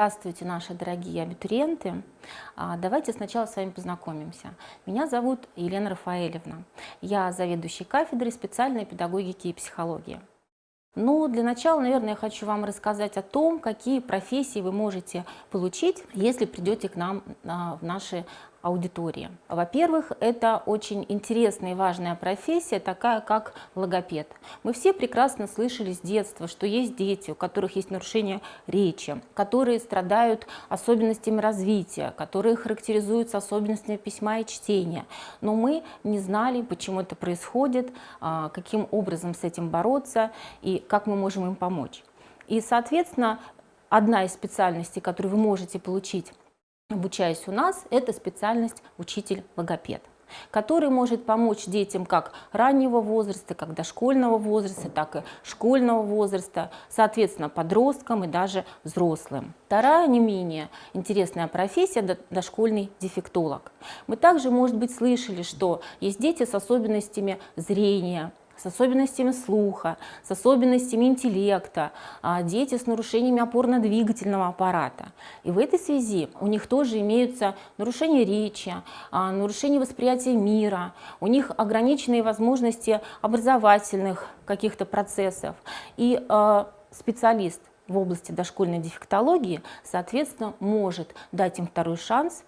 Здравствуйте, наши дорогие абитуриенты. Давайте сначала с вами познакомимся. Меня зовут Елена Рафаэлевна. Я заведующий кафедрой специальной педагогики и психологии. Ну, для начала, наверное, я хочу вам рассказать о том, какие профессии вы можете получить, если придете к нам в наши аудитории. Во-первых, это очень интересная и важная профессия, такая как логопед. Мы все прекрасно слышали с детства, что есть дети, у которых есть нарушение речи, которые страдают особенностями развития, которые характеризуются особенностями письма и чтения. Но мы не знали, почему это происходит, каким образом с этим бороться и как мы можем им помочь. И, соответственно, одна из специальностей, которую вы можете получить, обучаясь у нас, это специальность учитель-логопед, который может помочь детям как раннего возраста, как дошкольного возраста, так и школьного возраста, соответственно, подросткам и даже взрослым. Вторая, не менее интересная профессия – дошкольный дефектолог. Мы также, может быть, слышали, что есть дети с особенностями зрения, с особенностями слуха, с особенностями интеллекта, дети с нарушениями опорно-двигательного аппарата. И в этой связи у них тоже имеются нарушения речи, нарушения восприятия мира, у них ограниченные возможности образовательных каких-то процессов. И специалист в области дошкольной дефектологии, соответственно, может дать им второй шанс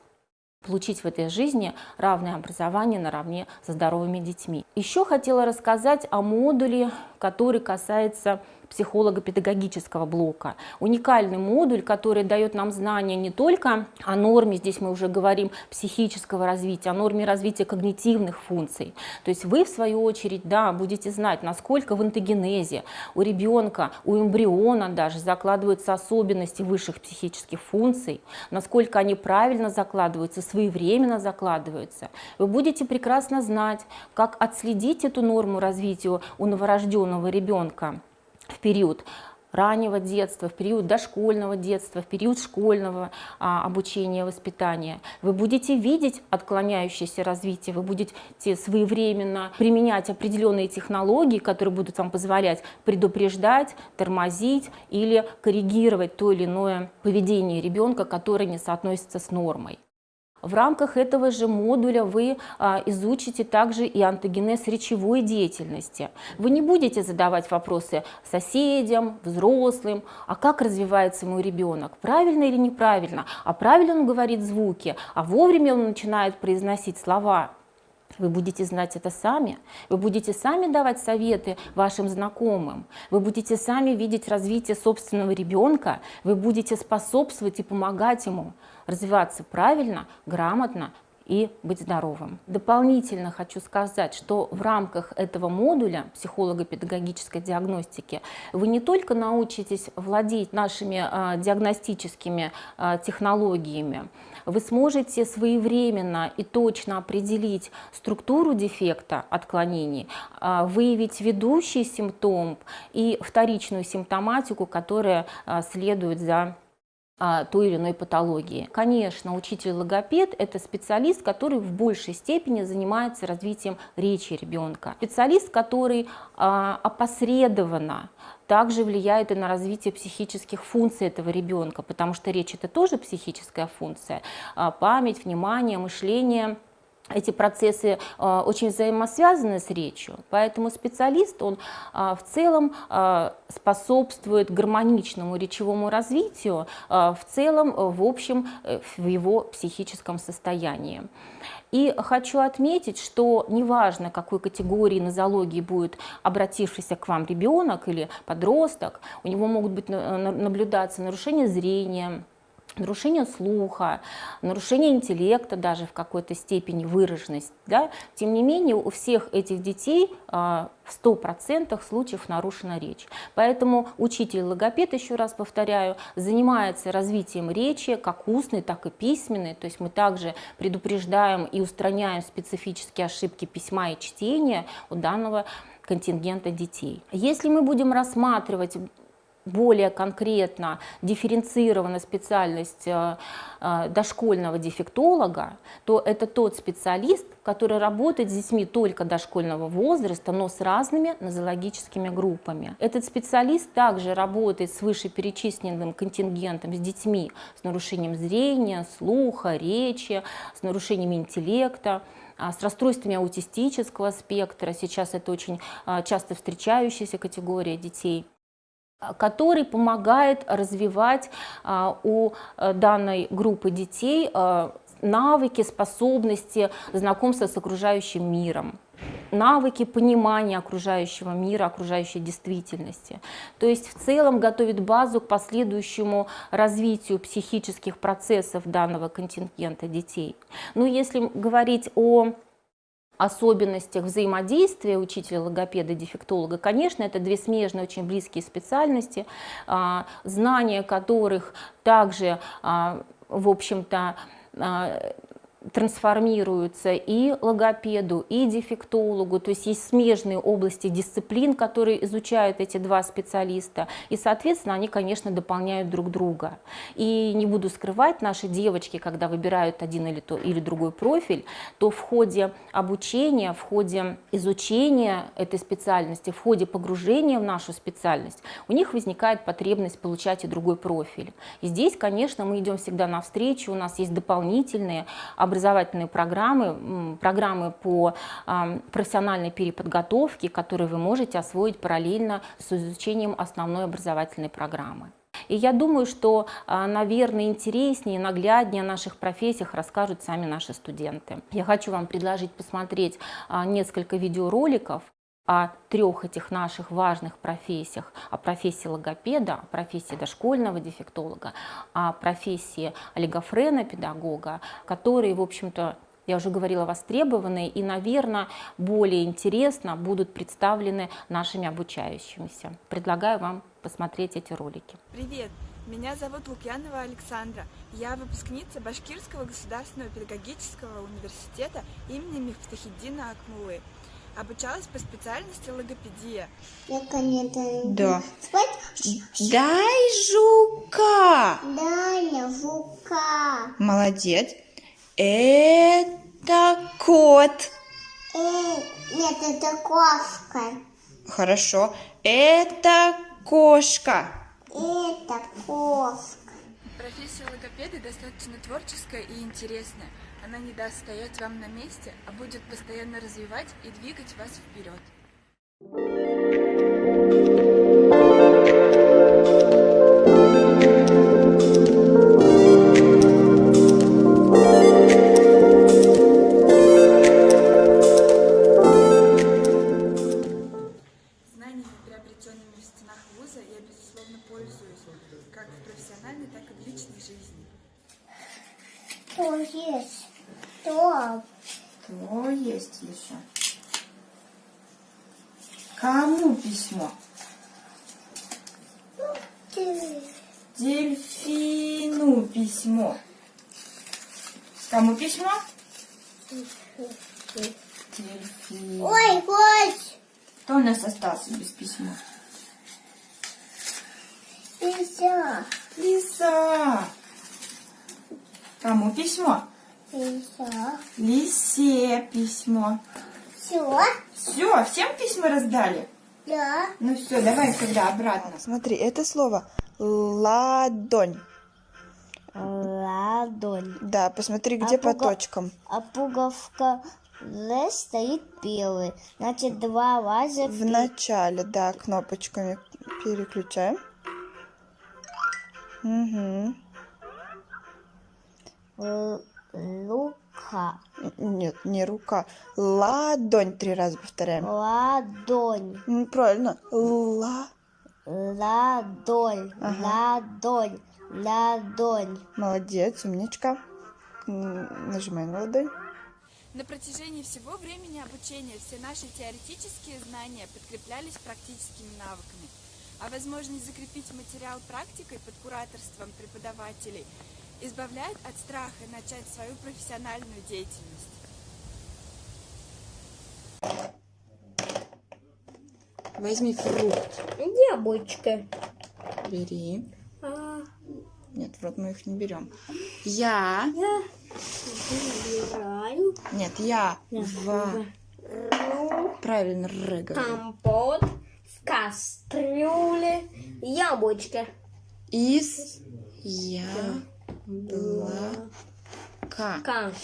получить в этой жизни равное образование наравне со здоровыми детьми. Еще хотела рассказать о модуле, который касается психолого-педагогического блока. Уникальный модуль, который дает нам знания не только о норме, здесь мы уже говорим, психического развития, о норме развития когнитивных функций. То есть вы, в свою очередь, да, будете знать, насколько в онтогенезе у ребенка, у эмбриона даже закладываются особенности высших психических функций, насколько они правильно закладываются, своевременно закладываются. Вы будете прекрасно знать, как отследить эту норму развития у новорожденного ребенка в период раннего детства, в период дошкольного детства, в период школьного обучения, воспитания. Вы будете видеть отклоняющееся развитие, вы будете своевременно применять определенные технологии, которые будут вам позволять предупреждать, тормозить или коррегировать то или иное поведение ребенка, которое не соотносится с нормой. В рамках этого же модуля вы изучите также и онтогенез речевой деятельности. Вы не будете задавать вопросы соседям, взрослым, а как развивается мой ребенок, правильно или неправильно, а правильно он говорит звуки, а вовремя он начинает произносить слова. Вы будете знать это сами, вы будете сами давать советы вашим знакомым, вы будете сами видеть развитие собственного ребенка, вы будете способствовать и помогать ему развиваться правильно, грамотно и быть здоровым. Дополнительно хочу сказать, что в рамках этого модуля психолого-педагогической диагностики вы не только научитесь владеть нашими диагностическими технологиями, вы сможете своевременно и точно определить структуру дефекта отклонений, выявить ведущий симптом и вторичную симптоматику, которая следует за той или иной патологии. Конечно, учитель-логопед – это специалист, который в большей степени занимается развитием речи ребенка. Специалист, который опосредованно также влияет и на развитие психических функций этого ребенка, потому что речь – это тоже психическая функция. Память, внимание, мышление. Эти процессы очень взаимосвязаны с речью, поэтому специалист, он в целом способствует гармоничному речевому развитию, в целом, в общем, в его психическом состоянии. И хочу отметить, что неважно, какой категории нозологии будет обратившийся к вам ребенок или подросток, у него могут быть наблюдаться нарушения зрения, нарушение слуха, нарушение интеллекта, даже в какой-то степени выраженность. Да? Тем не менее, у всех этих детей в 100% случаев нарушена речь. Поэтому учитель-логопед, еще раз повторяю, занимается развитием речи, как устной, так и письменной. То есть мы также предупреждаем и устраняем специфические ошибки письма и чтения у данного контингента детей. Если мы будем рассматривать более конкретно дифференцирована специальность дошкольного дефектолога, то это тот специалист, который работает с детьми только дошкольного возраста, но с разными нозологическими группами. Этот специалист также работает с вышеперечисленным контингентом с детьми с нарушением зрения, слуха, речи, с нарушениями интеллекта, с расстройствами аутистического спектра. Сейчас это очень часто встречающаяся категория детей, который помогает развивать у данной группы детей навыки, способности знакомства с окружающим миром, навыки понимания окружающего мира, окружающей действительности. То есть в целом готовит базу к последующему развитию психических процессов данного контингента детей. Ну, если говорить о особенностях взаимодействия учителя-логопеда и дефектолога, конечно, это две смежные, очень близкие специальности, знания которых также, в общем-то, трансформируются и логопеду, и дефектологу, то есть есть смежные области дисциплин, которые изучают эти два специалиста, и, соответственно, они, конечно, дополняют друг друга. И не буду скрывать, наши девочки, когда выбирают один или другой профиль, то в ходе обучения, в ходе изучения этой специальности, в ходе погружения в нашу специальность, у них возникает потребность получать и другой профиль. И здесь, конечно, мы идем всегда навстречу, у нас есть дополнительные образовательные программы, программы по профессиональной переподготовке, которые вы можете освоить параллельно с изучением основной образовательной программы. И я думаю, что, наверное, интереснее, нагляднее о наших профессиях расскажут сами наши студенты. Я хочу вам предложить посмотреть несколько видеороликов о трех этих наших важных профессиях: о профессии логопеда, о профессии дошкольного дефектолога, о профессии олигофрена-педагога, которые, в общем-то, я уже говорила, востребованные и, наверное, более интересно будут представлены нашими обучающимися. Предлагаю вам посмотреть эти ролики. Привет! Меня зовут Лукьянова Александра. Я выпускница Башкирского государственного педагогического университета имени Мифтахиддина Акмуллы. Обучалась по специальности логопедия. Да. Дай жука. Дай жука. Молодец. Это кот. Нет, это кошка. Хорошо. Это кошка. Это кошка. Профессия логопеда достаточно творческая и интересная. Она не даст стоять вам на месте, а будет постоянно развивать и двигать вас вперед. Знаниями, приобретенными в стенах вуза, я, безусловно, пользуюсь, как в профессиональной, так и в личной жизни. Что есть? Что? Что есть еще? Кому письмо? Ты. Дельфину письмо. Кому письмо? Дельфин. Ой, кость. Кто у нас остался без письма? Лиса. Лиса. Кому письмо? Лиса. Лисе письмо. Все? Все, всем письма раздали? Да. Ну все, давай тогда обратно. Смотри, это слово ладонь. Ладонь. Да, посмотри, где по точкам. А пуговка Л стоит белый. Значит, два раза. В начале, да, кнопочками переключаем. Угу. Лука. Нет, не рука. Ладонь 3 раза повторяем. Ладонь. Правильно. Ладонь. Ага. Ладонь. Ладонь. Молодец, умничка. Нажимай на ладонь. На протяжении всего времени обучения все наши теоретические знания подкреплялись практическими навыками, а возможность закрепить материал практикой под кураторством преподавателей избавляет от страха начать свою профессиональную деятельность. Возьми фрукт. Яблочко. Бери. Нет, в рот мы их не берем. Я. Выбираю Нет, я в. Правильно, р говорю. компот в кастрюле, яблочко. Из яблока.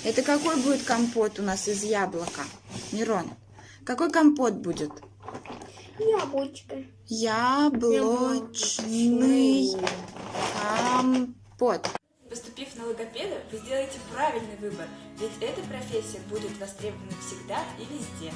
Это какой будет компот у нас из яблока? Мирон, какой компот будет? Яблочко. Яблочный компот. Поступив на логопеда, вы сделаете правильный выбор, ведь эта профессия будет востребована всегда и везде.